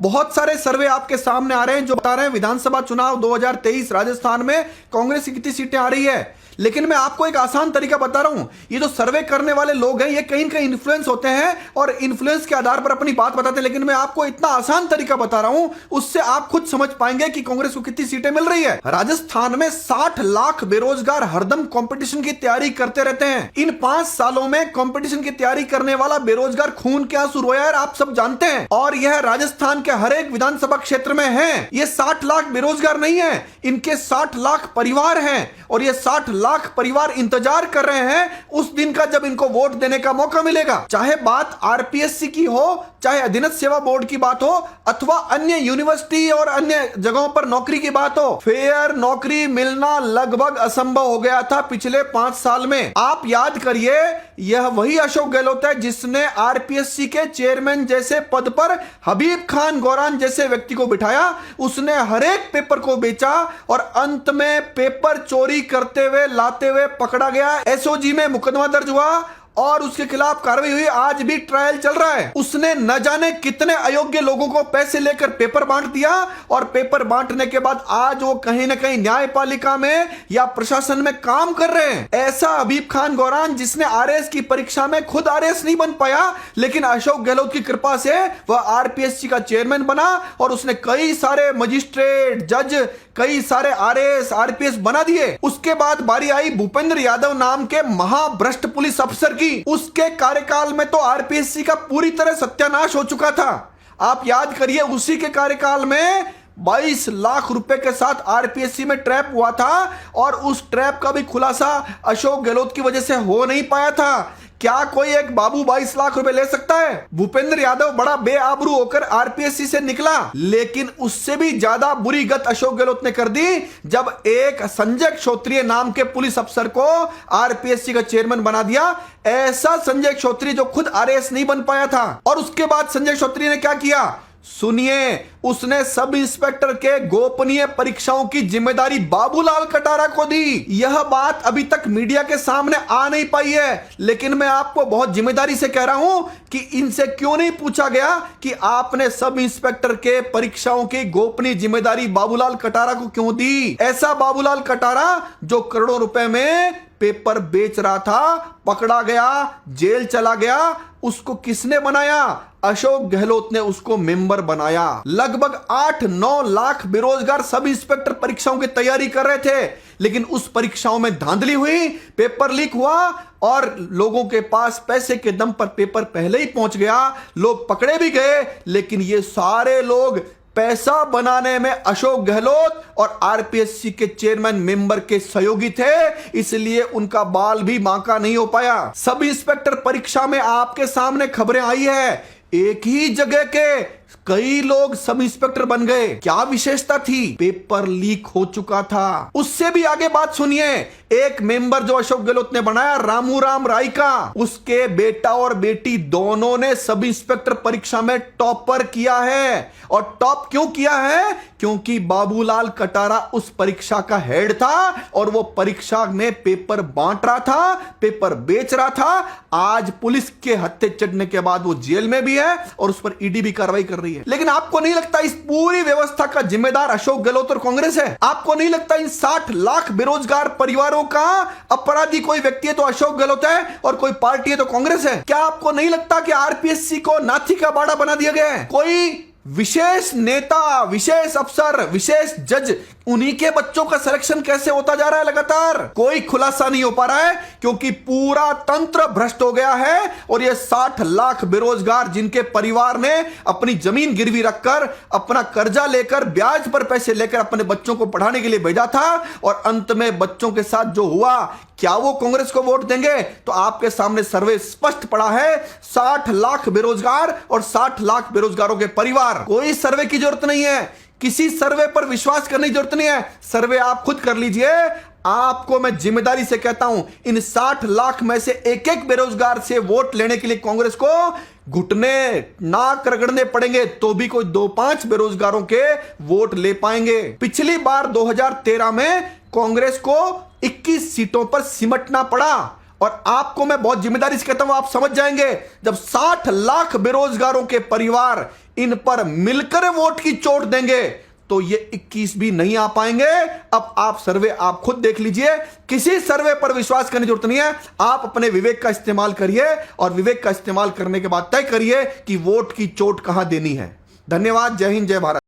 बहुत सारे सर्वे आपके सामने आ रहे हैं जो बता रहे हैं विधानसभा चुनाव 2023 राजस्थान में कांग्रेस की कितनी सीटें आ रही है। लेकिन मैं आपको एक आसान तरीका बता रहा हूं। ये जो सर्वे करने वाले लोग हैं ये कहीं न कहीं इन्फ्लुएंस होते हैं और इन्फ्लुएंस के आधार पर अपनी बात बताते हैं। लेकिन मैं आपको इतना आसान तरीका बता रहा हूं, उससे आप खुद समझ पाएंगे कि कांग्रेस को कितनी सीटें मिल रही है। राजस्थान में 60 लाख बेरोजगार हरदम कंपटीशन की तैयारी करते रहते हैं। इन 5 सालों में कंपटीशन की तैयारी करने वाला बेरोजगार खून के आंसू रोया है, आप सब जानते हैं। और यह राजस्थान के हर एक विधानसभा क्षेत्र में है। ये 60 लाख बेरोजगार नहीं है, इनके 60 लाख परिवार हैं और ये 60 लाख परिवार इंतजार कर रहे हैं उस दिन का जब इनको वोट देने का मौका मिलेगा। चाहे बात आरपीएससी की हो, चाहे अधीनस्थ सेवा बोर्ड की बात हो, अथवा अन्य यूनिवर्सिटी और अन्य जगहों पर नौकरी की बात हो, फेयर नौकरी मिलना लगभग असंभव हो गया था पिछले 5 साल में। आप याद करिए, यह वही अशोक गहलोत है जिसने आरपीएससी के चेयरमैन जैसे पद पर हबीब खान गौरान जैसे व्यक्ति को बिठाया। उसने हर एक पेपर को बेचा और अंत में पेपर चोरी करते हुए लाते हुए पकड़ा गया। एसओजी में मुकदमा दर्ज हुआ और उसके खिलाफ कार्रवाई हुई। आज भी ट्रायल चल रहा है। उसने न जाने कितने अयोग्य लोगों को पैसे लेकर पेपर बांट दिया और पेपर बांटने के बाद आज वो कहीं ना कहीं न्यायपालिका में या प्रशासन में काम कर रहे हैं। ऐसा हबीब खान गौरान जिसने आरएएस की परीक्षा में खुद आरएएस नहीं बन पाया, लेकिन अशोक गहलोत की कृपा से वह आरपीएससी का चेयरमैन बना और उसने कई सारे मजिस्ट्रेट, जज, कई सारे आरएएस, आरपीएस बना दिए। उसके बाद बारी आई भूपेंद्र यादव नाम के महाभ्रष्ट पुलिस अफसर की। उसके कार्यकाल में तो आरपीएससी का पूरी तरह सत्यानाश हो चुका था। आप याद करिए, उसी के कार्यकाल में 22 लाख रुपए के साथ आरपीएससी में ट्रैप हुआ था और उस ट्रैप का भी खुलासा अशोक गहलोत की वजह से हो नहीं पाया था। क्या कोई एक बाबू 22 लाख रुपए ले सकता है? भूपेंद्र यादव बड़ा बेआबरू होकर आरपीएससी से निकला, लेकिन उससे भी ज्यादा बुरी गत अशोक गहलोत ने कर दी जब एक संजय क्षोत्रिय नाम के पुलिस अफसर को आरपीएससी का चेयरमैन बना दिया। ऐसा संजय क्षोत्रिय जो खुद आरएएस नहीं बन पाया था। और उसके बाद संजय क्षोत्रिय ने क्या किया सुनिए, उसने सब इंस्पेक्टर के गोपनीय परीक्षाओं की जिम्मेदारी बाबूलाल कटारा को दी। यह बात अभी तक मीडिया के सामने आ नहीं पाई है, लेकिन मैं आपको बहुत जिम्मेदारी से कह रहा हूं कि इनसे क्यों नहीं पूछा गया कि आपने सब इंस्पेक्टर के परीक्षाओं की गोपनीय जिम्मेदारी बाबूलाल कटारा को क्यों दी। ऐसा बाबूलाल कटारा जो करोड़ों रुपए में पेपर बेच रहा था, पकड़ा गया, जेल चला गया। उसको किसने बनाया? अशोक गहलोत ने उसको मेंबर बनाया। लगभग 8-9 लाख बेरोजगार सब इंस्पेक्टर परीक्षाओं की तैयारी कर रहे थे, लेकिन उस परीक्षाओं में धांधली हुई, पेपर लीक हुआ और लोगों के पास पैसे के दम पर पेपर पहले ही पहुंच गया। लोग पकड़े भी गए, लेकिन ये सारे लोग पैसा बनाने में अशोक गहलोत और आरपीएससी के चेयरमैन मेंबर के सहयोगी थे, इसलिए उनका बाल भी बांका नहीं हो पाया। सब इंस्पेक्टर परीक्षा में आपके सामने खबरें आई है, एक ही जगह के कई लोग सब इंस्पेक्टर बन गए। क्या विशेषता थी? पेपर लीक हो चुका था। उससे भी आगे बात सुनिए, एक मेंबर जो अशोक गहलोत ने बनाया, रामू राम राय का, उसके बेटा और बेटी दोनों ने सब इंस्पेक्टर परीक्षा में टॉपर किया है। और टॉप क्यों किया है? क्योंकि बाबूलाल कटारा उस परीक्षा का हेड था और वो परीक्षा में पेपर बांट रहा था, पेपर बेच रहा था। आज पुलिस के हत्थे चढ़ने के बाद वो जेल में भी है और उस पर ईडी भी कार्रवाई कर रही है। लेकिन आपको नहीं लगता इस पूरी व्यवस्था का जिम्मेदार अशोक गहलोत और कांग्रेस है? आपको नहीं लगता इन 60 लाख बेरोजगार परिवारों का अपराधी कोई व्यक्ति है तो अशोक गहलोत है और कोई पार्टी है तो कांग्रेस है? क्या आपको नहीं लगता कि आरपीएससी को नाथी का बाड़ा बना दिया गया है? कोई विशेष नेता, विशेष अफसर, विशेष जज, उन्हीं के बच्चों का सिलेक्शन कैसे होता जा रहा है लगातार? कोई खुलासा नहीं हो पा रहा है क्योंकि पूरा तंत्र भ्रष्ट हो गया है। और ये 60 लाख बेरोजगार जिनके परिवार ने अपनी जमीन गिरवी रखकर, अपना कर्जा लेकर, ब्याज पर पैसे लेकर अपने बच्चों को पढ़ाने के लिए भेजा था और अंत में बच्चों के साथ जो हुआ, क्या वो कांग्रेस को वोट देंगे? तो आपके सामने सर्वे स्पष्ट पड़ा है, 60 लाख बेरोजगार और 60 लाख बेरोजगारों के परिवार। कोई सर्वे की जरूरत नहीं है, किसी सर्वे पर विश्वास करने की जरूरत नहीं है। सर्वे आप खुद कर लीजिए। आपको मैं जिम्मेदारी से कहता हूं, इन 60 लाख में से एक एक बेरोजगार से वोट लेने के लिए कांग्रेस को घुटने, नाक रगड़ने पड़ेंगे तो भी कोई 2-5 बेरोजगारों के वोट ले पाएंगे। पिछली बार 2013 में कांग्रेस को 21 सीटों पर सिमटना पड़ा और आपको मैं बहुत जिम्मेदारी से कहता हूं, आप समझ जाएंगे जब 60 लाख बेरोजगारों के परिवार इन पर मिलकर वोट की चोट देंगे तो ये 21 भी नहीं आ पाएंगे। अब आप सर्वे आप खुद देख लीजिए, किसी सर्वे पर विश्वास करने की जरूरत नहीं है। आप अपने विवेक का इस्तेमाल करिए और विवेक का इस्तेमाल करने के बाद तय करिए कि वोट की चोट कहां देनी है। धन्यवाद। जय हिंद, जय भारत।